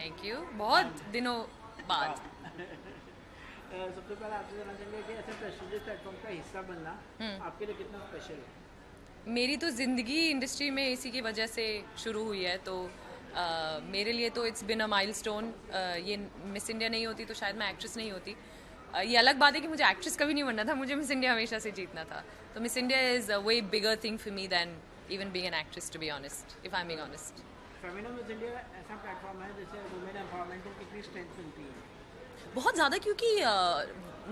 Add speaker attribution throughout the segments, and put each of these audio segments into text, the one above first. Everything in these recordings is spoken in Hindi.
Speaker 1: थैंक यू, बहुत दिनों बाद।
Speaker 2: सबसे पहले आपसे जानना चाहेंगे कि ऐसे प्रेस्टीजियस प्लेटफॉर्म का हिस्सा बनना आपके लिए कितना स्पेशल है?
Speaker 1: मेरी तो ज़िंदगी इंडस्ट्री में इसी की वजह से शुरू हुई है, तो मेरे लिए तो इट्स बिन अ माइलस्टोन। ये मिस इंडिया नहीं होती तो शायद मैं एक्ट्रेस नहीं होती। ये अलग बात है कि मुझे एक्ट्रेस कभी नहीं बनना था, मुझे मिस इंडिया हमेशा से जीतना था। तो Miss India is a way bigger thing for me than even being an actress, to be honest, if I am being honest.
Speaker 2: Femina Miss India ऐसा प्लेटफॉर्म है जिससे वुमेन एम्पावरमेंट को कितनी स्ट्रेंथ मिलती है?
Speaker 1: बहुत ज़्यादा, क्योंकि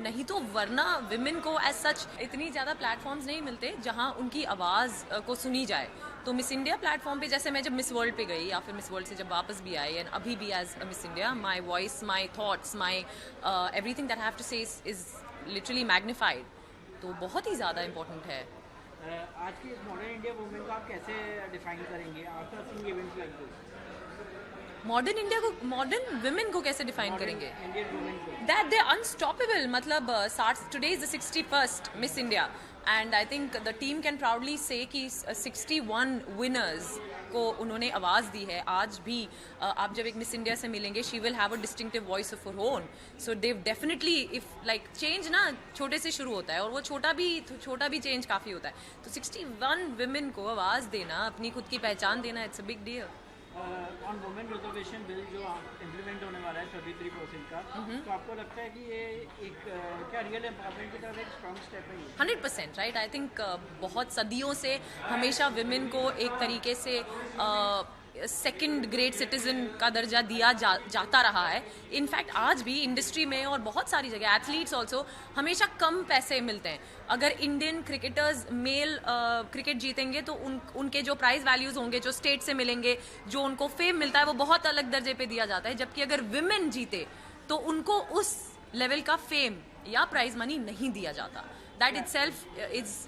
Speaker 1: नहीं तो वरना विमेन को एज सच इतनी ज़्यादा प्लेटफॉर्म्स नहीं मिलते जहाँ उनकी आवाज़ को सुनी जाए। तो मिस इंडिया प्लेटफॉर्म पे, जैसे मैं जब मिस वर्ल्ड पे गई या फिर मिस वर्ल्ड से जब वापस भी आई, एंड अभी भी as Miss India, my voice, my thoughts, my everything that have to say is literally magnified. तो बहुत ही ज़्यादा इंपॉर्टेंट है।
Speaker 2: आज की मॉडर्न इंडिया वुमेन को आप कैसे डिफाइन करेंगे after seeing events like this?
Speaker 1: Modern India को, मॉडर्न विमेन को कैसे डिफाइन करेंगे?
Speaker 2: इंडियन वुमेन को
Speaker 1: दैट दे अनस्टॉपेबल। मतलब today is the 61st miss India, and I think the team can proudly से कि 61 विनर्स को उन्होंने आवाज़ दी है। आज भी आप जब एक मिस इंडिया से मिलेंगे, she will have a distinctive voice of her own. So they definitely, if like change ना छोटे से शुरू होता है, और वो छोटा भी चेंज काफ़ी होता है। तो 61 विमेन को आवाज़ देना, अपनी खुद की पहचान देना, it's a big deal.
Speaker 2: On women reservation bill जो इम्प्लीमेंट होने वाला है 33% का, तो आपको लगता है कि ये एक क्या रियल एम्पावरमेंट की तरफ एक स्ट्रॉन्ग स्टेप है ये?
Speaker 1: 100% राइट। आई थिंक बहुत सदियों से हमेशा विमेन को एक तरीके से सेकंड ग्रेड सिटीजन का दर्जा दिया जाता रहा है। इनफैक्ट आज भी इंडस्ट्री में और बहुत सारी जगह, एथलीट्स ऑल्सो, हमेशा कम पैसे मिलते हैं। अगर इंडियन क्रिकेटर्स मेल क्रिकेट जीतेंगे तो उनके जो प्राइज वैल्यूज होंगे, जो स्टेट से मिलेंगे, जो उनको फेम मिलता है, वो बहुत अलग दर्जे पे दिया जाता है। जबकि अगर विमेन जीते तो उनको उस लेवल का फेम या प्राइज मनी नहीं दिया जाता। That itself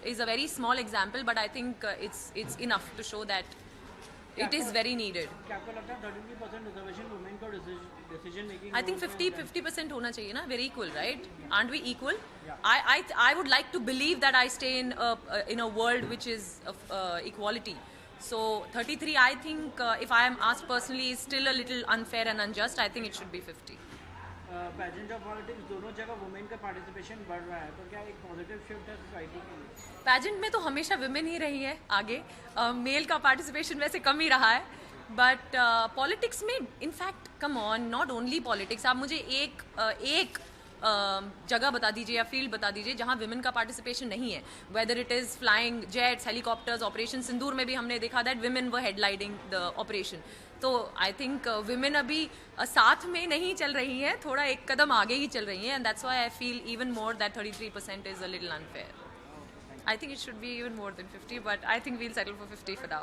Speaker 1: is a very small example, but I think it's enough to show that it is very needed.
Speaker 2: क्या आपको लगता है 33% रिजर्वेशन वुमेन को डिसीजन मेकिंग?
Speaker 1: I think 50% होना चाहिए ना. We're equal, right? Aren't we equal? I would like to believe that I stay in a world which is of equality. So 33, I think, if I am asked personally, is still a little unfair and unjust. I think it should be 50.
Speaker 2: Pageant और पॉलिटिक्स दोनों जगह वुमेन का पार्टिसिपेशन बढ़ रहा है, तो क्या एक पॉजिटिव शिफ्ट है सोसाइटी के लिए?
Speaker 1: पैजेंट में तो हमेशा विमेन ही रही है आगे, मेल का पार्टिसिपेशन वैसे कम ही रहा है। बट पॉलिटिक्स में, in fact, come on, not only politics, आप मुझे एक जगह बता दीजिए या फील्ड बता दीजिए जहां विमेन का पार्टिसिपेशन नहीं है। Whether it is flying jets, helicopters, operation Sindoor में भी हमने देखा that women were headlining the operation. तो आई थिंक विमेन अभी साथ में नहीं चल रही हैं, थोड़ा एक कदम आगे ही चल रही हैं, and that's why I feel even more that 33% is a little unfair. I think it should be even more than 50, but I think we'll settle for 50 for now.